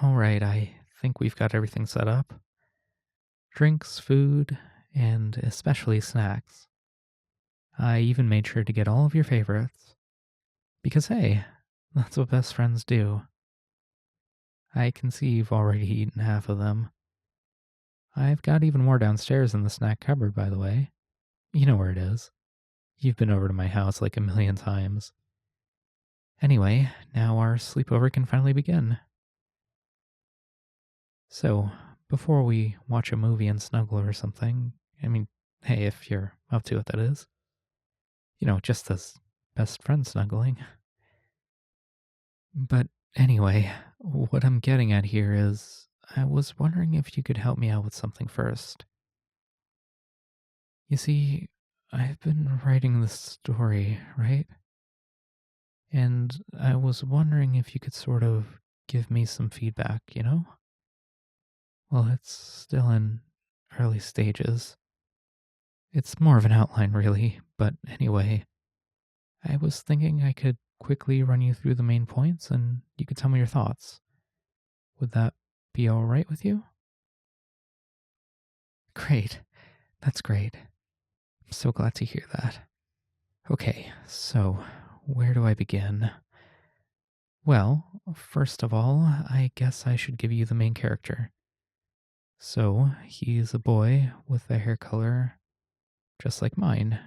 All right, I think we've got everything set up. Drinks, food, and especially snacks. I even made sure to get all of your favorites. Because hey, that's what best friends do. I can see you've already eaten half of them. I've got even more downstairs in the snack cupboard, by the way. You know where it is. You've been over to my house like a million times. Anyway, now our sleepover can finally begin. So, before we watch a movie and snuggle or something, hey, if you're up to it, that is. Just as best friend snuggling. But anyway, what I'm getting at here is I was wondering if you could help me out with something first. You see, I've been writing this story, right? And I was wondering if you could sort of give me some feedback? Well, it's still in early stages. It's more of an outline, really, but anyway, I was thinking I could quickly run you through the main points and you could tell me your thoughts. Would that be all right with you? Great. That's great. I'm so glad to hear that. Okay, so where do I begin? Well, first of all, I guess I should give you the main character. So, he's a boy with a hair color just like mine,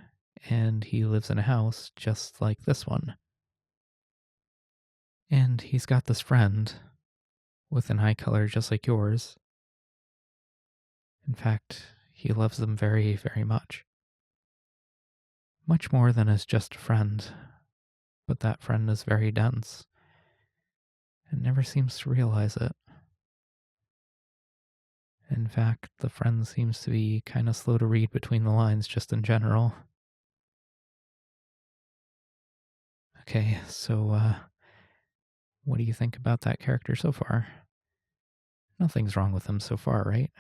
and he lives in a house just like this one. And he's got this friend with an eye color just like yours. In fact, he loves them very, very much. Much more than as just a friend, but that friend is very dense and never seems to realize it. In fact, the friend seems to be kind of slow to read between the lines just in general. Okay, so, what do you think about that character so far? Nothing's wrong with him so far, right?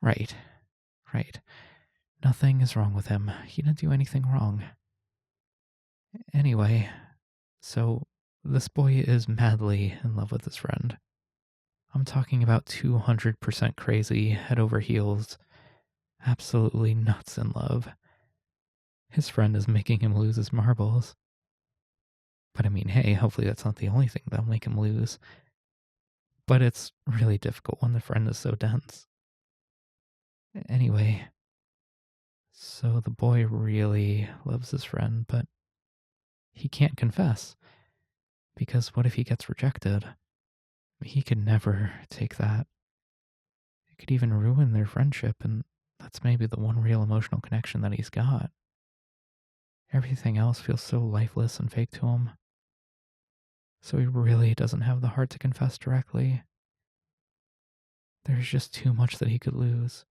Right, right. Nothing is wrong with him. He didn't do anything wrong. Anyway, so this boy is madly in love with his friend. I'm talking about 200% crazy, head over heels, absolutely nuts in love. His friend is making him lose his marbles. But hey, hopefully that's not the only thing that'll make him lose. But it's really difficult when the friend is so dense. Anyway, so the boy really loves his friend, but he can't confess. Because what if he gets rejected? He could never take that. It could even ruin their friendship, and that's maybe the one real emotional connection that he's got. Everything else feels so lifeless and fake to him. So he really doesn't have the heart to confess directly. There's just too much that he could lose.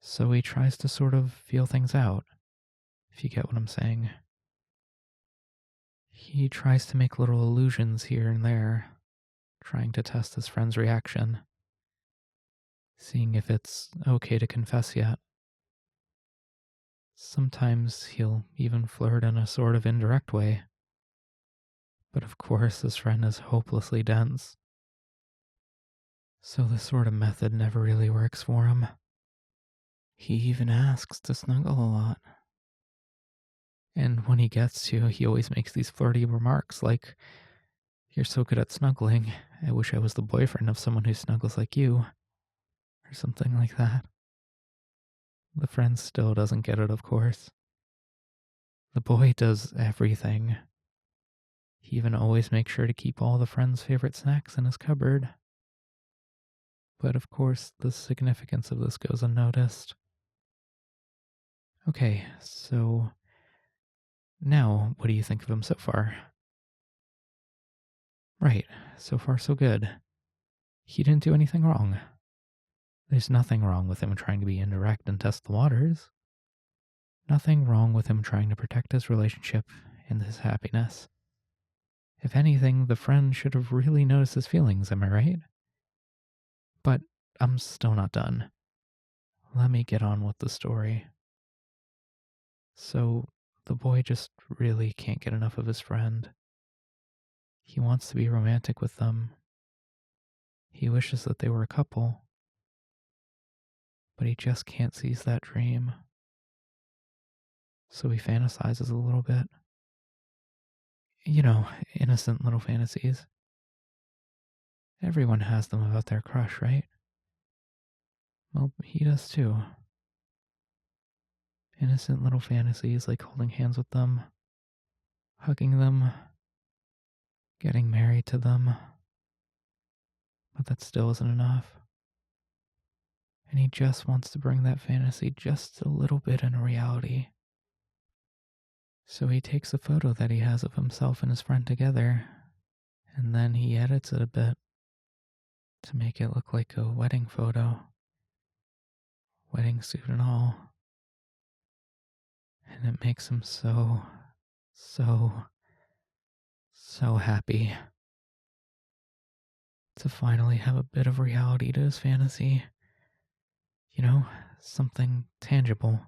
So he tries to sort of feel things out, if you get what I'm saying. He tries to make little allusions here and there, trying to test his friend's reaction, seeing if it's okay to confess yet. Sometimes he'll even flirt in a sort of indirect way. But of course, his friend is hopelessly dense. So this sort of method never really works for him. He even asks to snuggle a lot. And when he gets to, he always makes these flirty remarks like, "You're so good at snuggling. I wish I was the boyfriend of someone who snuggles like you." Or something like that. The friend still doesn't get it, of course. The boy does everything. He even always makes sure to keep all the friend's favorite snacks in his cupboard. But of course, the significance of this goes unnoticed. Okay, so now what do you think of him so far? Right, so far so good. He didn't do anything wrong. There's nothing wrong with him trying to be indirect and test the waters. Nothing wrong with him trying to protect his relationship and his happiness. If anything, the friend should have really noticed his feelings, am I right? But I'm still not done. Let me get on with the story. So, the boy just really can't get enough of his friend. He wants to be romantic with them. He wishes that they were a couple, but he just can't seize that dream. So he fantasizes a little bit. You know, innocent little fantasies. Everyone has them about their crush, right? Well, he does too. Innocent little fantasies like holding hands with them, hugging them, getting married to them. But that still isn't enough. And he just wants to bring that fantasy just a little bit into reality. So he takes a photo that he has of himself and his friend together, and then he edits it a bit to make it look like a wedding photo. Wedding suit and all. And it makes him so happy to finally have a bit of reality to his fantasy. You know, something tangible.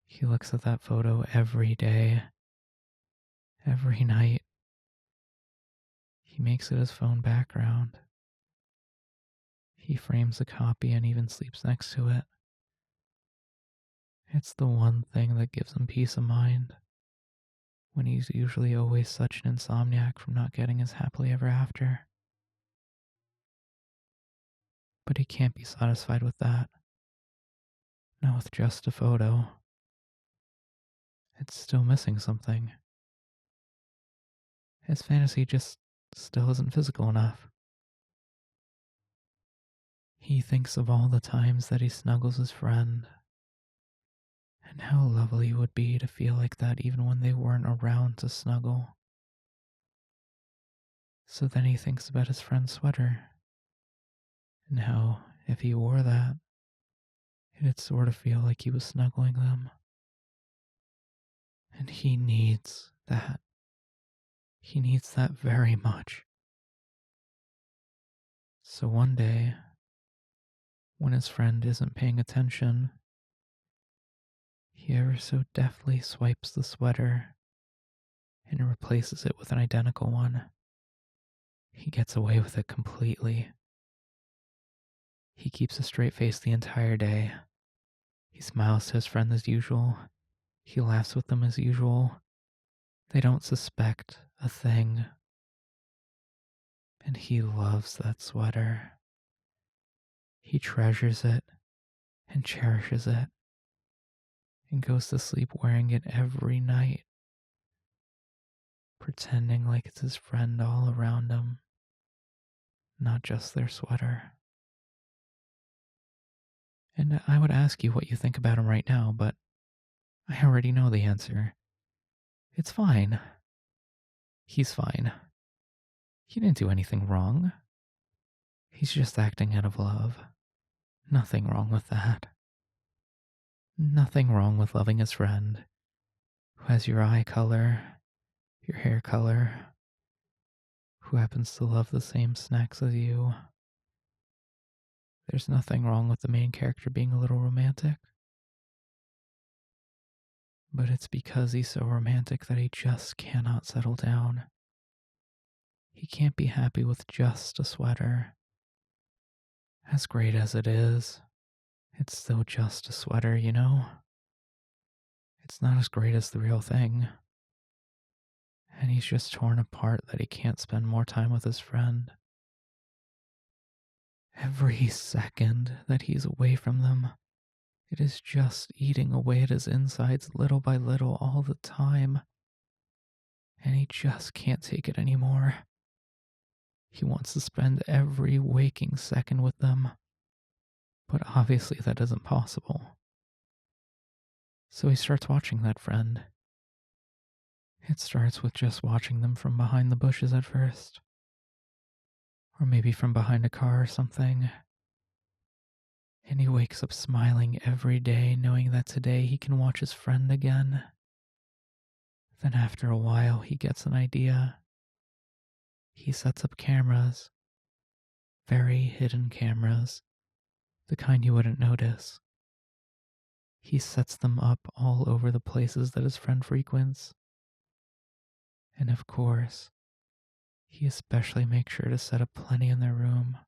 He looks at that photo every day, every night. He makes it his phone background. He frames a copy and even sleeps next to it. It's the one thing that gives him peace of mind, when he's usually always such an insomniac from not getting his happily ever after. But he can't be satisfied with that. Not with just a photo. It's still missing something. His fantasy just still isn't physical enough. He thinks of all the times that he snuggles his friend, and how lovely it would be to feel like that even when they weren't around to snuggle. So then he thinks about his friend's sweater, and how, if he wore that, it'd sort of feel like he was snuggling them. And he needs that. He needs that very much. So one day, when his friend isn't paying attention, he ever so deftly swipes the sweater and replaces it with an identical one. He gets away with it completely. He keeps a straight face the entire day. He smiles to his friend as usual. He laughs with them as usual. They don't suspect a thing. And he loves that sweater. He treasures it and cherishes it and goes to sleep wearing it every night, pretending like it's his friend all around him, not just their sweater. And I would ask you what you think about him right now, but I already know the answer. It's fine. He's fine. He didn't do anything wrong. He's just acting out of love. Nothing wrong with that. Nothing wrong with loving his friend who has your eye color, your hair color, who happens to love the same snacks as you. There's nothing wrong with the main character being a little romantic. But it's because he's so romantic that he just cannot settle down. He can't be happy with just a sweater. As great as it is, it's still just a sweater, you know? It's not as great as the real thing. And he's just torn apart that he can't spend more time with his friend. Every second that he's away from them, it is just eating away at his insides little by little all the time. And he just can't take it anymore. He wants to spend every waking second with them. But obviously that isn't possible. So he starts watching that friend. It starts with just watching them from behind the bushes at first. Or maybe from behind a car or something. And he wakes up smiling every day, knowing that today he can watch his friend again. Then after a while, he gets an idea. He sets up cameras. Very hidden cameras. The kind you wouldn't notice. He sets them up all over the places that his friend frequents. And of course, he especially makes sure to set up plenty in their room.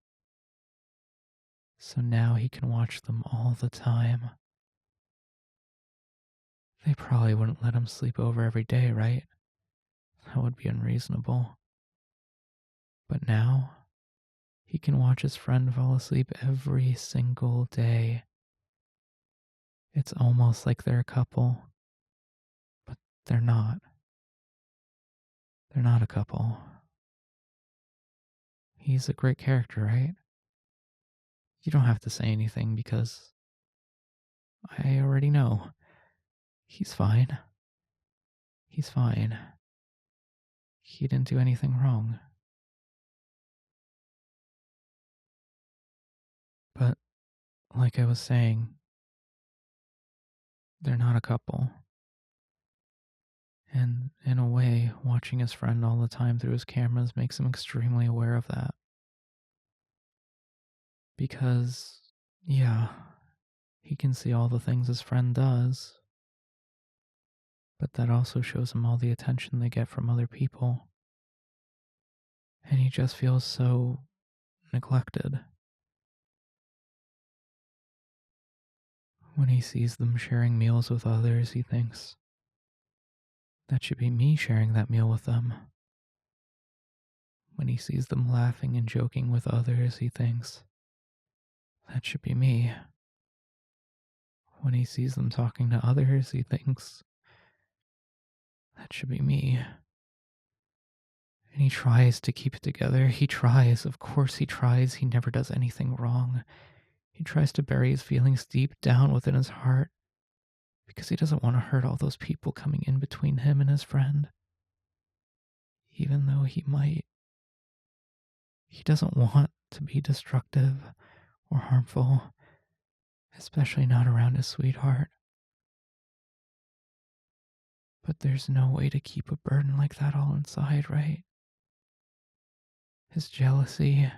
So now he can watch them all the time. They probably wouldn't let him sleep over every day, right? That would be unreasonable. But now, he can watch his friend fall asleep every single day. It's almost like they're a couple, but they're not. They're not a couple. He's a great character, right? You don't have to say anything because I already know. He's fine. He's fine. He didn't do anything wrong. But, like I was saying, they're not a couple. And in a way, watching his friend all the time through his cameras makes him extremely aware of that. Because, yeah, he can see all the things his friend does, but that also shows him all the attention they get from other people. And he just feels so neglected. When he sees them sharing meals with others, he thinks, that should be me sharing that meal with them. When he sees them laughing and joking with others, he thinks, that should be me. When he sees them talking to others, he thinks, that should be me. And he tries to keep it together. He tries, of course he tries. He never does anything wrong. He tries to bury his feelings deep down within his heart because he doesn't want to hurt all those people coming in between him and his friend. Even though he might. He doesn't want to be destructive or harmful, especially not around his sweetheart. But there's no way to keep a burden like that all inside, right? His jealousy,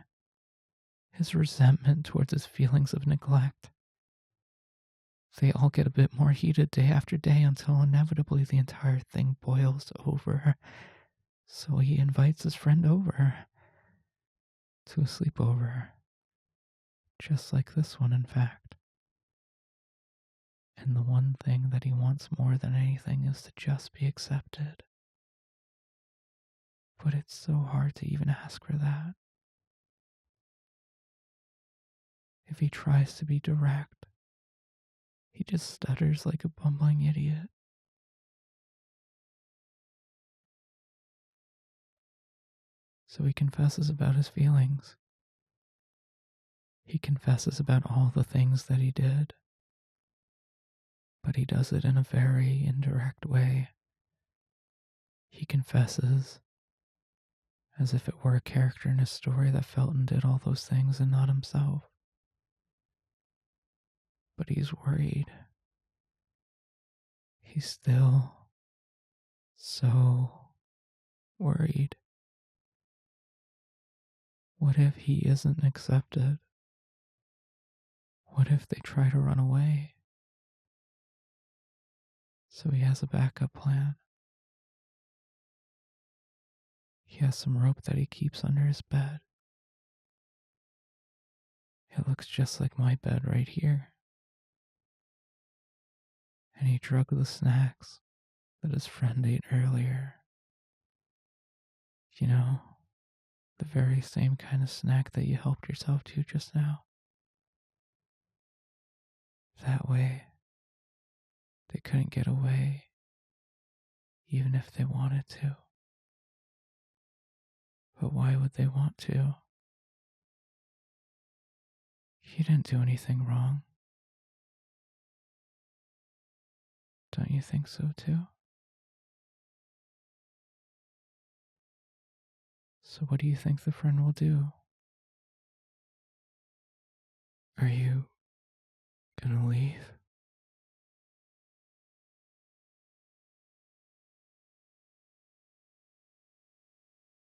his resentment towards his feelings of neglect, they all get a bit more heated day after day until inevitably the entire thing boils over. So he invites his friend over to a sleepover. Just like this one, in fact. And the one thing that he wants more than anything is to just be accepted. But it's so hard to even ask for that. If he tries to be direct, he just stutters like a bumbling idiot. So he confesses about his feelings. He confesses about all the things that he did. But he does it in a very indirect way. He confesses as if it were a character in a story that felt and did all those things and not himself. But he's worried. He's still so worried. What if he isn't accepted? What if they try to run away? So he has a backup plan. He has some rope that he keeps under his bed. It looks just like my bed right here. And he drug the snacks that his friend ate earlier. You know, the very same kind of snack that you helped yourself to just now. That way, they couldn't get away, even if they wanted to. But why would they want to? You didn't do anything wrong. Don't you think so too? So what do you think the friend will do? Are you gonna leave?